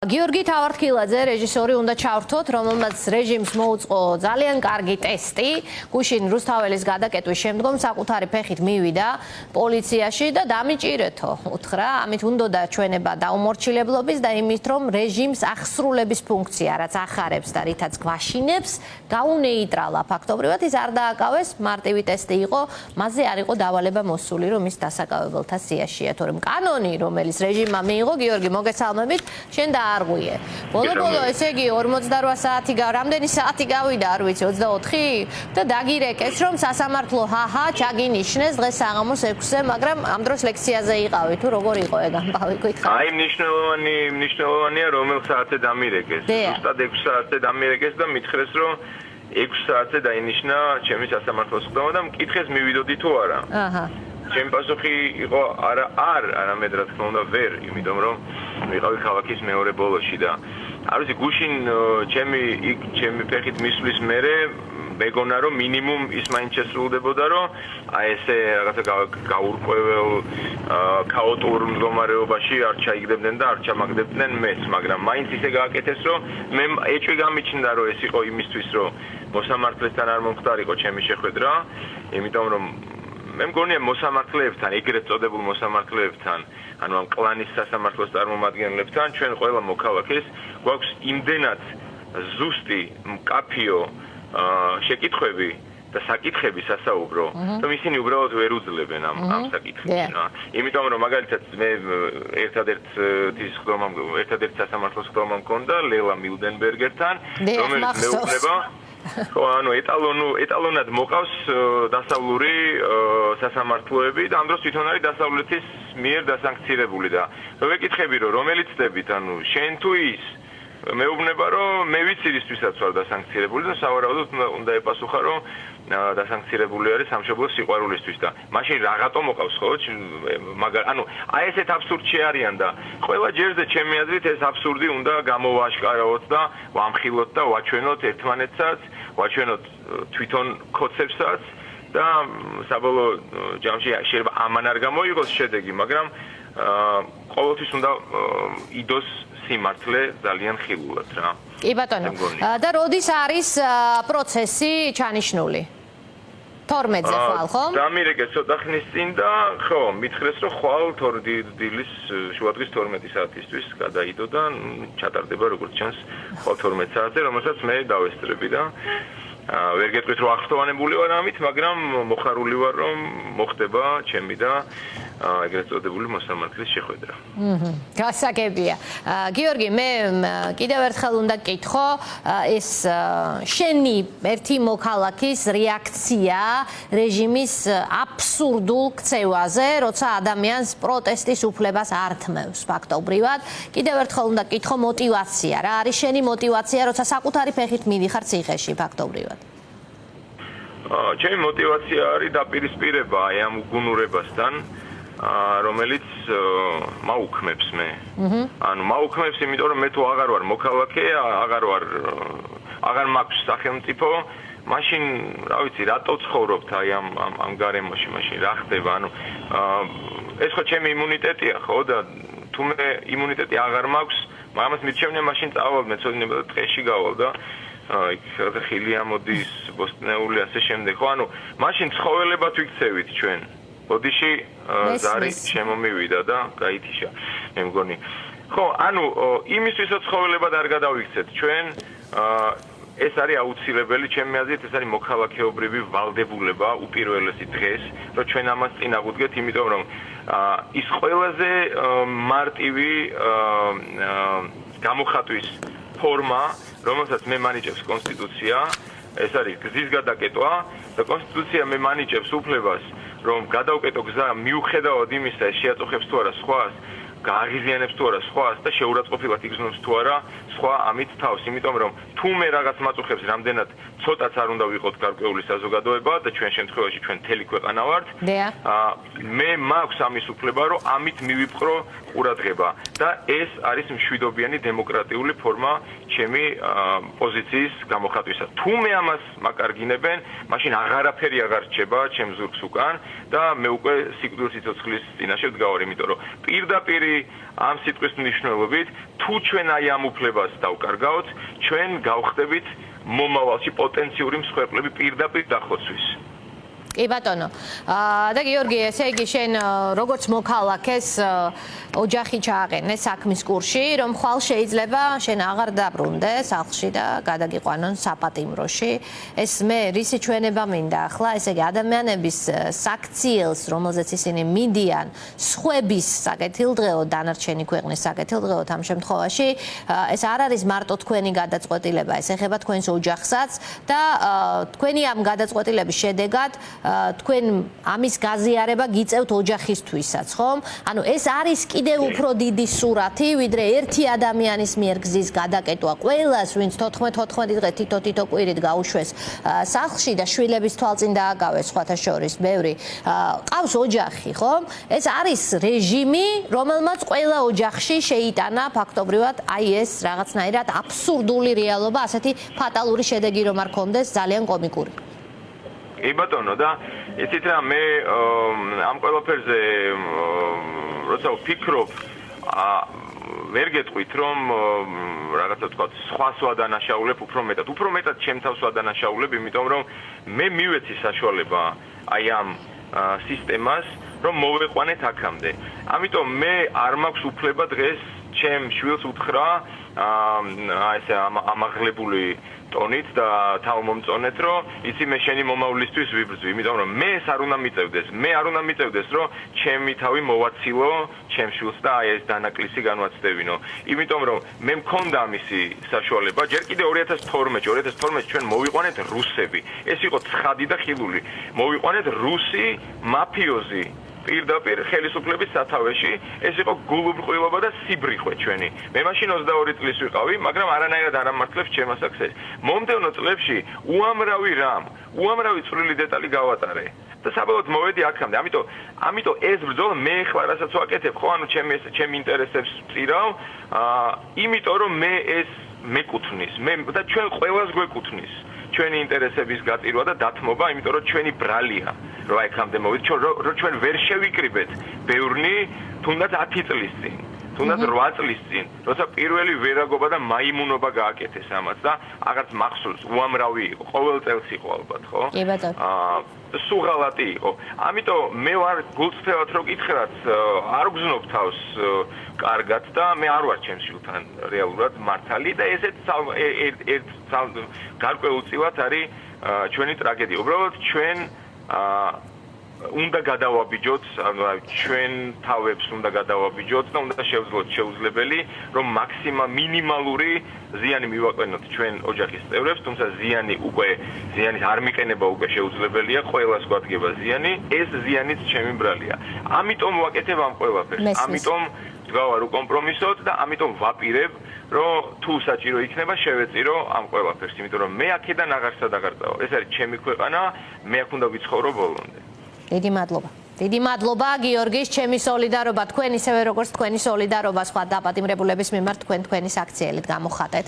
გიორგი თავართხილაძე რეჟისორი უნდა ჩავრთოთ, რომელმაც რეჟიმს მოუწყო ძალიან კარგი ტესტი. გუშინ რუსთაველის გადაკეტვის შემდგომ საკუთარი ფეხით მივიდა პოლიციაში და დამიჭირეთო. უთხრა, ამით უნდოდა ჩვენება დაუმორჩილებლობის და იმით, რომ რეჟიმს აღსრულების ფუნქცია, რაც ახარებს და რითაც გვაშინებს, გაუნეიტრალა. ფაქტობრივად ის არ დააკავეს, მარტივი ტესტი იყო, მასზე არ იყო დავალება მოსული, რომ ის დასაკავებელთა სიაშია, თორემ კანონი, რომელიც რეჟიმმა მიიღო, გიორგი, მოგესალმებით, შენ არღვიე. ბოლო-ბოლო, ესე იგი 48 საათი რამდენი საათი გავიდა, არ ვიცი, 24 და დაგირეკეს, რომ სასამართლო ჩაგინიშნეს დღეს საღამოს 6-ზე, მაგრამ ამ დროს ლექციაზე იყავი, თუ როგორ იყო ეგ ამბავი გითხრა? აი, მნიშვნელოვანია, რომელ საათზე დამირეკეს. ზუსტად 6 საათზე დამირეკეს და მითხრეს, რომ 6 საათზე დაინიშნა ჩემი სასამართლოს ხდომა და მკითხეს მივიდოდი თუ არა. ჩემი პასუხი იყო არამედ რა თქმა უნდა ვერ, იმიტომ რომ ვიყავი ქალაქის მეორე ბოლოში და არ ვიცი, გუშინ ჩემი ფეხით მისვლის მერე მეგონა რომ მინიმუმ ის მაინც შესრულდებოდა, რომ აი ესე რაღაცა გაურკვეველ ქაოტურ მდგომარეობაში არ ჩაიგდებდნენ და არ ჩამაგდებდნენ მეც, მაგრამ მაინც ისე გააკეთეს, რომ მე ეჭვი გამიჩნდა, რომ ეს იყო იმისთვის, რომ მოსამართლესთან არ მომხდარიყო ჩემი შეხვედრა, იმიტომ რომ მე მგონია მოსამართლეებთან, ეგრეთ წოდებულ მოსამართლეებთან, ანუ ამ კლანის სასამართლოს წარმომადგენლებთან, ჩვენ ყველა მოქალაქეს გვაქვს იმდენად ზუსტი, მკაფიო შეკითხვები და საკითხები სასაუბრო, რომ ისინი უბრალოდ ვერ უძლებენ ამ საკითხებს. იმიტომ რომ მაგალითად მე ერთადერთ სასამართლოს ხდომა მქონდა ლელა მილდენბერგერთან, რომელიც მეუბნება ანუ ეტალონად მოყავს დასავლური სასამართლოები და ამ დროს თვითონ არის დასავლეთის მიერ დასანქცირებული და ვეკითხები რომ რომელი ცდებით, ანუ შენ თუ ის მეუბნება რომ მე ვიცი რისთვისაც ვარ დასანქცირებული და სავარაუდოდ უნდა ეპასუხა რომ დასანქცირებული არის სამშობლოს სიყვარულისთვის და მაშინ რაღაცა მოყავს ხო? ანუ აი ესეთ აბსურდში არიან და ყველა ჯერზე ჩემი აზრით ეს აბსურდი უნდა გამოვაშკარავოთ და ვამხილოთ და ვაჩვენოთ ერთმანეთსაც, ვაჩვენოთ თვითონ კოცებსაც და საბოლოო ჯამში შეიძლება ამან არ გამოიღოს შედეგი, მაგრამ ყოველთვის უნდა იდოს სიმართლე ძალიან ხილულად რა. კი ბატონო. და როდის არის პროცესი ჩანიშნული? 12-ზე ხვალ, ხო? დამირეკეს ცოტა ხნის წინ და ხო, მითხრეს რომ ხვალ დილის შუადღის 12 საათისთვის გადაიდო და ჩატარდება როგორც ჩანს ხვალ 12 საათზე, რომელსაც მე დავესწრები და ვერ გეტყვით რომ აღფრთოვანებული ვარ ამით, მაგრამ მოხარული ვარ რომ მოხდება ჩემი და ეგრეთ წოდებული მოსამართლის შეხვედრა. გასაგებია. გიორგი, მე კიდევ ერთხელ უნდა გკითხო, ეს შენი ერთი მოქალაქის რეაქცია რეჟიმის აბსურდულ ქცევაზე, როცა ადამიანს პროტესტის უფლებას ართმევს ფაქტობრივად. კიდევ ერთხელ უნდა გკითხო мотиваცია. რა არის შენი мотиваცია, როცა საკუთარი ფეხით მიდიხარ ციხეში ფაქტობრივად? ჩემი мотиваცია არის დაპირისპირება აი ამ უგუნურებასთან, რომელიც მაუქმებს მე. ანუ მაუქმებს, იმიტომ რომ მე თუ აღარ ვარ მოქალაქე, აღარ მაქვს სახელმწიფო, მაშინ, რა ვიცი, რატო ცხოვრობთ აი ამ გარემოში, მაშინ რა ხდება? ანუ ეს ხო ჩემი იმუნიტეტია, ხო და თუ მე იმუნიტეტი აღარ მაქვს, მაგას მირჩევნია, მაშინ წავალ მეცოდინება და ტყეში გავალ და იქ ხილი ამოდის, ბოსტნეული ასე შემდეგ. ხო, ანუ მაშინ ცხოველებად ვიქცევით ჩვენ. ოდიში ზარი შემომივიდა და გაითიშა, მე მგონი. ხო, ანუ იმისთვისაც ცხოველებად არ გადავიქცეთ ჩვენ, ეს არის აუცილებელი, ჩემი აზრით, ეს არის მოქალაქეობრივი ვალდებულება უპირველესი დღეს, რომ ჩვენ ამას წინ აღუდგეთ, იმიტომ რომ ის ყველაზე მარტივი გამოხატვის ფორმა, რომელსაც მე მანიჭებს კონსტიტუცია, ეს არის გზის გადაკეტვა და კონსტიტუცია მე მანიჭებს უფლებას, რომ გადავკეტო გზა მიუხედავად იმისა, შეაწუხებს თუ არა სხვას, გააღიზიანებს თუ არა სხვას და შეურაცხყოფილად იგრძნობს თუ არა სხვა ამით თავს, იმიტომ რომ თუ მე რაღაც მაწუხებს რამდენად ცოტაც არ უნდა ვიყოთ გარკვეული საზოგადოება და ჩვენ შემთხვევაში ჩვენ მთელი ქვეყანა ვართ. მე მაქვს ამის უფლება, რომ ამით მივიპყრო ყურადღება და ეს არის მშვიდობიანი დემოკრატიული ფორმა ჩემი პოზიციის გამოხატვისა. თუ მე ამას მაკარგინებენ, მაშინ აღარაფერი აღარ რჩება ჩემ ზურგს უკან და მე უკვე სიკვდილის სიცოცხლის წინაშე ვდგავარ, იმიტომ რომ პირდაპირ ამ სიტყვის მნიშვნელობით თუ ჩვენ აი ამ უფლებას დავკარგავთ, ჩვენ გავხდებით მომავალში პოტენციური მსხვერპლები პირდაპირ დახოცვის. კი ბატონო. და გიორგი, ესე იგი შენ როგორც მოქალაქეს ოჯახი ჩააყენე საქმის კურსში, რომ ხვალ შეიძლება შენ აღარ დაბრუნდე სახლში და გადაგიყვანონ საპატიმროში. ეს მე რისი ჩვენება მინდა ახლა, ესე იგი ადამიანების საქციელს, რომელზეც ისინი მიდიან, სხვების საკეთილდღეოდ, დანარჩენი ქვეყნის საკეთილდღეოდ ამ შემთხვევაში, ეს არ არის მარტო თქვენი გადაწყვეტილება, ეს ეხება თქვენს ოჯახსაც და თქვენი ამ გადაწყვეტილების შედეგად თქვენ ამის გაზიარება გიწევთ ოჯახისთვისაც, ხომ? ანუ ეს არის კიდევ უფრო დიდი სურათი, ვიდრე ერთი ადამიანის მიერ გზის გადაკეტვა. ყველას, ვინც 14 დღე თითო კვირით გაუშვეს სახლში და შვილების თვალწინ დააგავეს სხვათა შორის ბევრი, ყავს ოჯახი, ხომ? ეს არის რეჟიმი, რომელმაც ყველა ოჯახში შეიტანა ფაქტობრივად აი ეს რაღაცნაირად აბსურდული რეალობა, ასეთი ფატალური შედეგი რომ არ ქონდეს, ძალიან კომიკური. კი ბატონო და იცით რა მე ამ ყველაფერზე როცა ვფიქრობ ვერ გეტყვით რომ რაღაცა თქვა სხვა სვადანაშაულებ უფრო მეტად ჩემ თავს ვადანაშაულებ იმიტომ რომ მე მივეცი საშუალება აი ამ სისტემას რომ მოვეყვანეთ აქამდე ამიტომ მე არ მაქვს უფლება დღეს ჩემ შვილს უთხრა ესე ამაღლებული ტონით და თავმომწონეთ რომ იცი მე შენი მომავლისთვის ვიბრძვი იმიტომ რომ მე ეს არ უნდა მიწევდეს რომ ჩემი თავი მოვაცილო ჩემ შვილს და აი ეს დანაკლისი განვაცდებინო იმიტომ რომ მე მქონდა ამისი საშუალება ჯერ კიდე 2012 ჩვენ მოვიყვანეთ რუსები ეს იყო ცხადი და ხილული მოვიყვანეთ რუსი მაფიოზი პირდაპირ ხელისუფლების სათავეში ეს იყო გულუბრყვილობა და სიბრიხვე ჩვენი. მე მაშინ 22 წლის ვიყავი, მაგრამ არანაირად არ ამართლებს ჩემ ასაკს. მომდევნო წლებში უამრავი წვრილი დეტალი გავატარე. და საბოლოოდ მოვედი აქამდე. ამიტომ ეს ბრძოლა მე ხლა რასაც ვაკეთებ, ხო, ანუ ჩემ ინტერესებს ვწირავ, იმიტომ რომ მე ეს მეკუთვნის, და ჩვენ ყველას გვეკუთვნის. ჩვენი ინტერესების გაწირვა და დათმობა, იმიტომ რომ ჩვენი ბრალია, რომ აქამდე მოვიდეთ, რომ ჩვენ ვერ შევიკრიბეთ ბევრნი, თუნდაც 10 წლის წინ, თუნდაც 8 წლის წინ, როცა პირველი ვერაგობა და მაიმუნობა გააკეთეს ამას და აღარც მახსოვს, უამრავი იყო, ყოველ წელს იყო ალბათ, ხო? კი ბატონო. სუღალატი იყო. ამიტომ მე ვარ გულწრფელად რო გითხრათ, არ გზნობ თავს კარგად და მე არ ვარ ჩემს შვილთან რეალურად მართალი და ესეც ერთ გარკვეულწილად არის ჩვენი ტრაგედია. უბრალოდ ჩვენ უნდა გადავაბიჯოთ, ანუ ჩვენ თავებს უნდა გადავაბიჯოთ და უნდა შევძლოთ შეუძლებელი, რომ მინიმალური ზიანი მივაყენოთ ჩვენ ოჯახის წევრებს, თუმცა ზიანის არ მიყენება უკვე შეუძლებელია, ყველას გვადგება ზიანი, ეს ზიანიც ჩემი ბრალია. ამიტომ ვაკეთებ ამ ყველაფერს. ამიტომ ვდგავარ უკომპრომისოდ და ამიტომ ვაპირებ, რომ თუ საჭირო იქნება შევეწირო ამ ყველაფერს, იმიტომ რომ მე აქედან აღარსად აღარ წავალ. ეს არის ჩემი ქვეყანა, მე აქ უნდა ვიცხოვრო ბოლომდე. დიდი მადლობა გიორგის, ჩემი სოლიდარობა თქვენ ისევე როგორც თქვენი სოლიდარობა სხვა დაპატიმრებულების მიმართ თქვენი საქციელით გამოხატეთ.